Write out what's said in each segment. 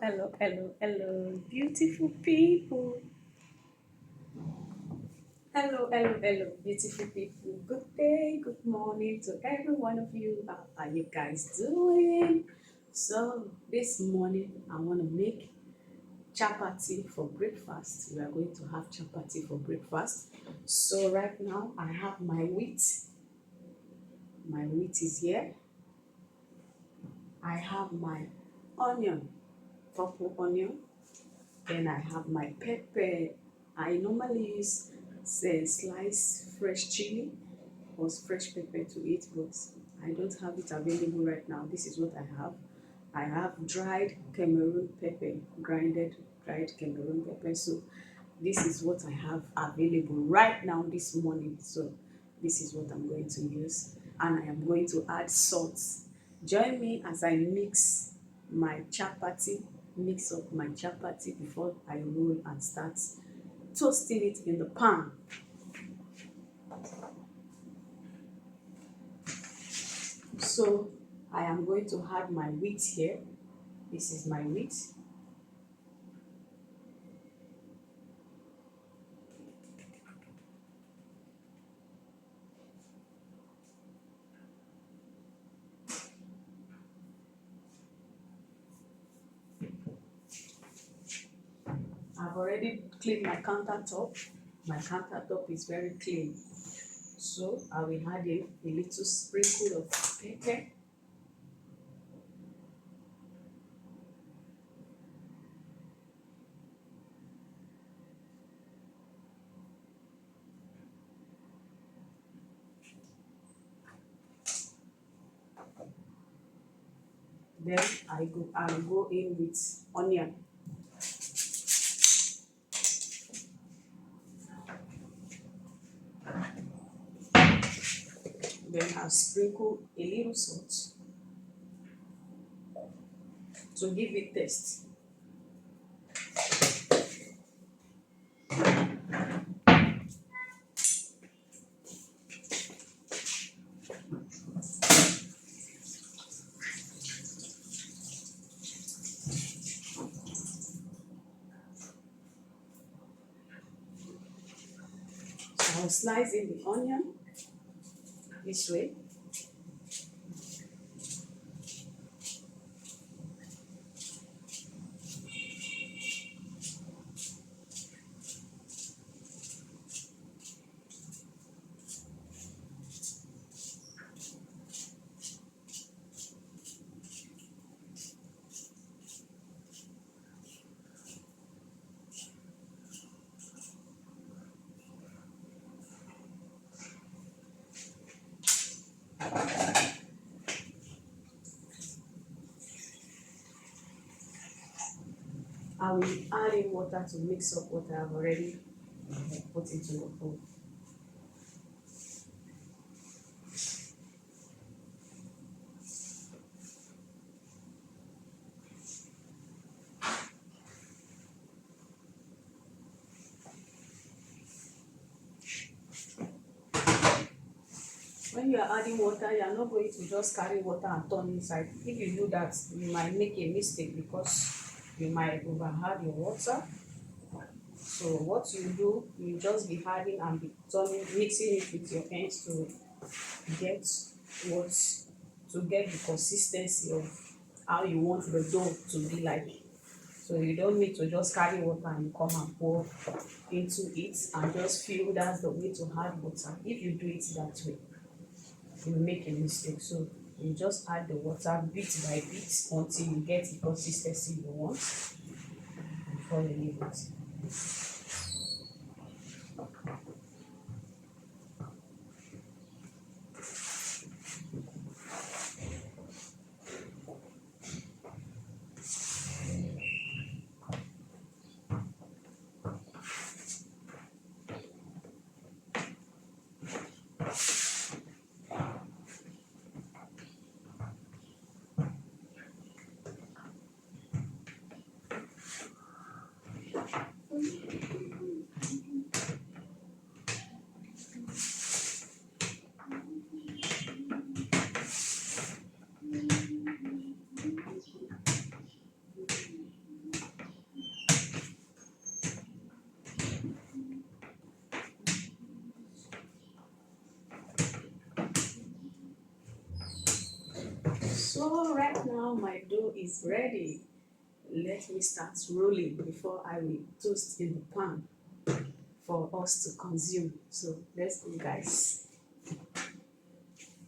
hello, beautiful people. Hello, beautiful people. Good day, good morning to every one of you. How are you guys doing? So, this morning I want to make chapati for breakfast. We are going to have chapati for breakfast. So, right now I have my wheat. My wheat is here. I have my onion, purple onion. Then I have my pepper. I normally use say sliced fresh chili or fresh pepper to eat, but I don't have it available right now. This is what I have. I have dried Cameroon pepper, grinded dried Cameroon pepper. So this is what I have available right now this morning. So this is what I'm going to use, and I am going to add salt. Join me as I mix up my chapati before I roll and start toasting it in the pan. So I am going to add my wheat here. This is my wheat. I've already cleaned my countertop. My countertop is very clean. So I will add in a little sprinkle of pepper. Then I'll go in with onion. Then I'll sprinkle a little salt to give it taste. So I'll slice in the onion this way. I will add in water to mix up what I have already put into the bowl. When you are adding water, you are not going to just carry water and turn inside. If you do that, you might make a mistake because you might overadd your water. So what you do, you just be adding and be turning, mixing it with your hands to get what to get the consistency of how you want the dough to be like. So you don't need to just carry water and come and pour into it and just feel that's the way to add water. If you do it that way, you make a mistake. So you just add the water bit by bit until you get the consistency you want before you leave it. So right now my dough is ready. Let me start rolling before I will toast in the pan for us to consume. So let's go, guys.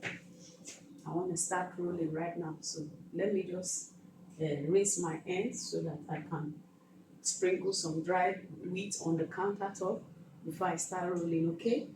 I want to start rolling right now. So let me just raise my hands so that I can sprinkle some dried wheat on the countertop before I start rolling, okay?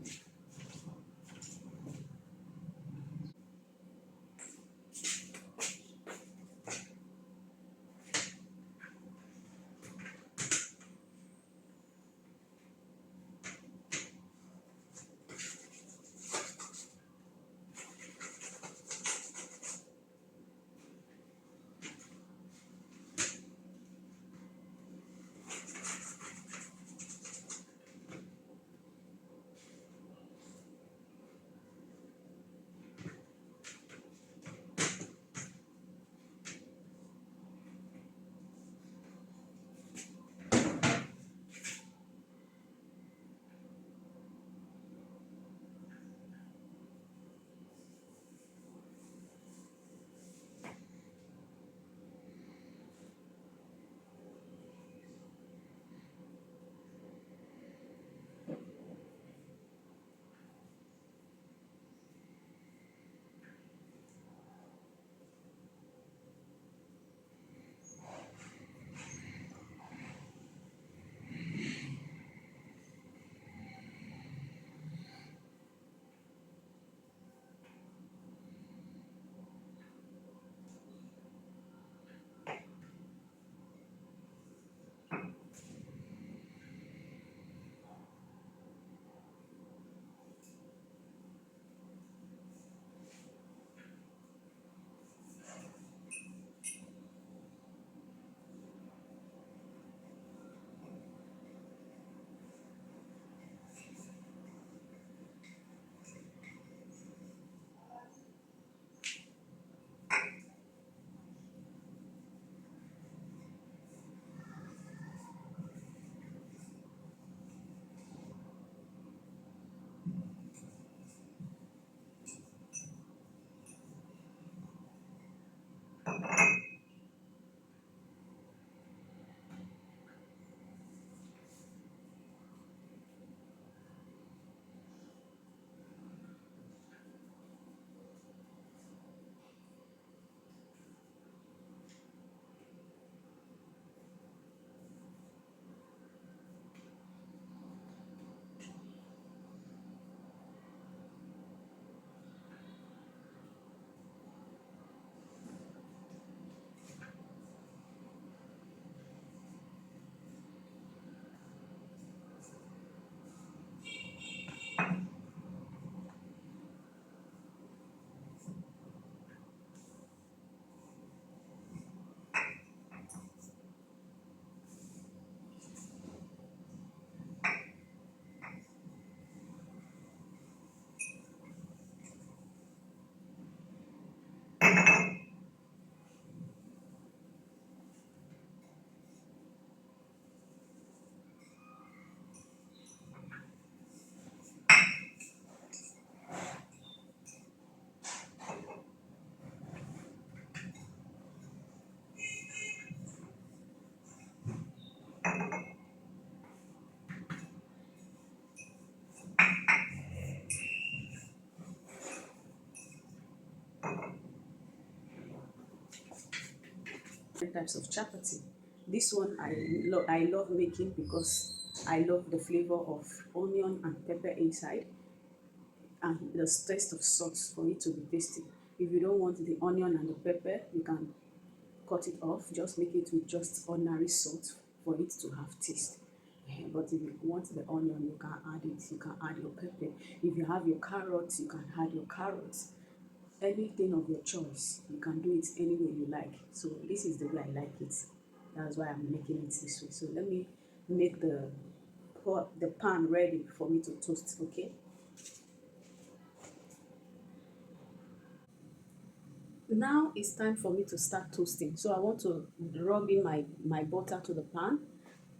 Different types of chapati. This one I love making because I love the flavor of onion and pepper inside and the taste of salt for it to be tasty. If you don't want the onion and the pepper, you can cut it off. Just make it with just ordinary salt for it to have taste. But if you want the onion, you can add it. You can add your pepper. If you have your carrots, you can add your carrots. Anything of your choice, you can do it any way you like. So this is the way I like it. That's why I'm making it this way. So let me make the pan ready for me to toast. Okay. Now it's time for me to start toasting. So I want to rub in my butter to the pan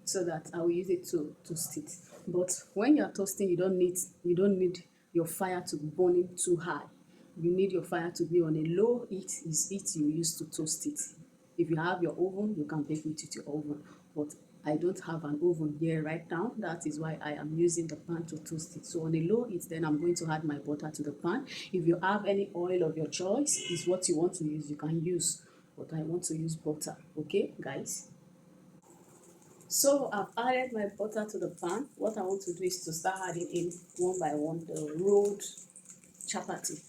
so that I will use it to toast it. But when you're toasting, you don't need your fire to be burning too high. you need your fire to be on a low heat. Is heat you use to toast it. If you have your oven, you can bake it with your oven, but I don't have an oven here right now. That is why I am using the pan to toast it. So on a low heat, then I'm going to add my butter to the pan. If you have any oil of your choice, is what you want to use, you can use, but I want to use butter. Okay, guys? So I've added my butter to the pan. What I want to do is to start adding in one by one the rolled chapati.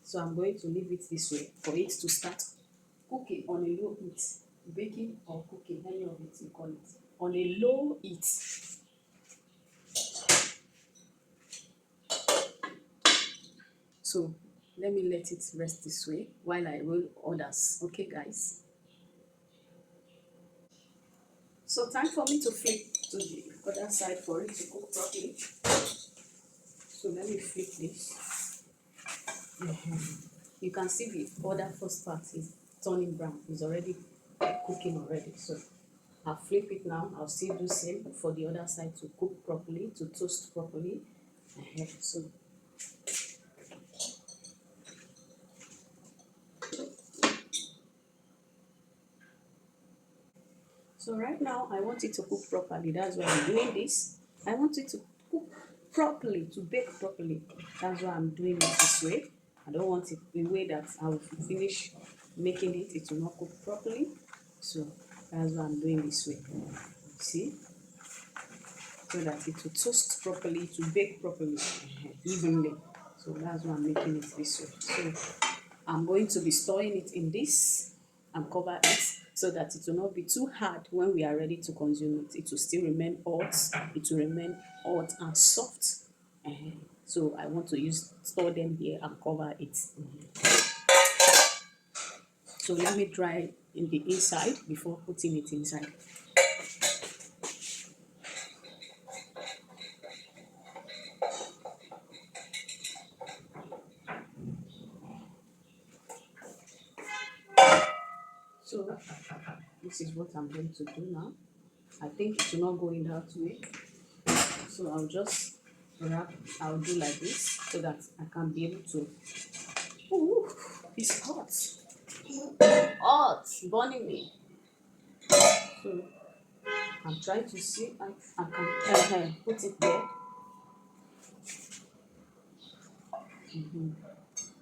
So I'm going to leave it this way for it to start cooking on a low heat, baking or cooking, any of it you call it, on a low heat. So let me let it rest this way while I roll others. Okay, guys. So time for me to flip to the other side for it to cook properly. So let me flip this. You can see the other first part is turning brown. It's already cooking already. So I'll flip it now. I'll still do same for the other side to cook properly, to toast properly. So right now I want it to cook properly. That's why I'm doing this. I want it to cook properly, to bake properly. That's why I'm doing it this way. I don't want it the way that I will finish making it, it will not cook properly. So that's why I'm doing this way. See? So that it will toast properly, to bake properly, evenly. So that's why I'm making it this way. So I'm going to be storing it in this and cover it so that it will not be too hard when we are ready to consume it. It will still remain hot. It will remain hot and soft. So I want to store them here and cover it. So let me dry in the inside before putting it inside. So this is what I'm going to do now. I think it will not go in that way. So I'll just wrap, I'll do like this so that I can be able to. Ooh, it's hot. Hot, burning me. So I'm trying to see if I can put it there.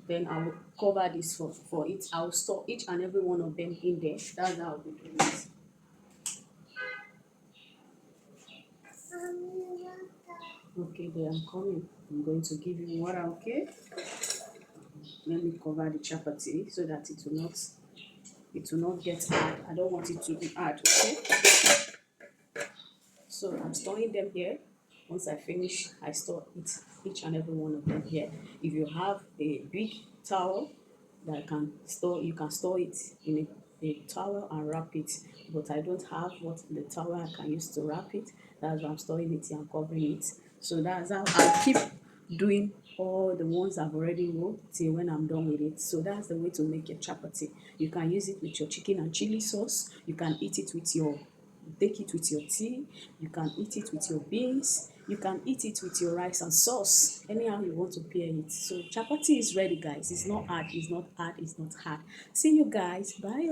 Then I will cover this for it. I'll store each and every one of them in there. That's how I'll be doing it. Okay, there I'm coming. I'm going to give you water, okay? Let me cover the chapati so that it will not get hard. I don't want it to be hard, okay? So I'm storing them here. Once I finish, I store it, each and every one of them here. If you have a big towel that can store, you can store it in a towel and wrap it. But I don't have the towel I can use to wrap it. That's why I'm storing it here and covering it. So that's how I'll keep doing all the ones I've already rolled till when I'm done with it. So that's the way to make your chapati. You can use it with your chicken and chili sauce. You can eat it with your Take it with your tea, you can eat it with your beans, you can eat it with your rice and sauce, anyhow you want to pair it. So chapati is ready, guys. It's not hard, it's not hard, it's not hard. See you guys, bye.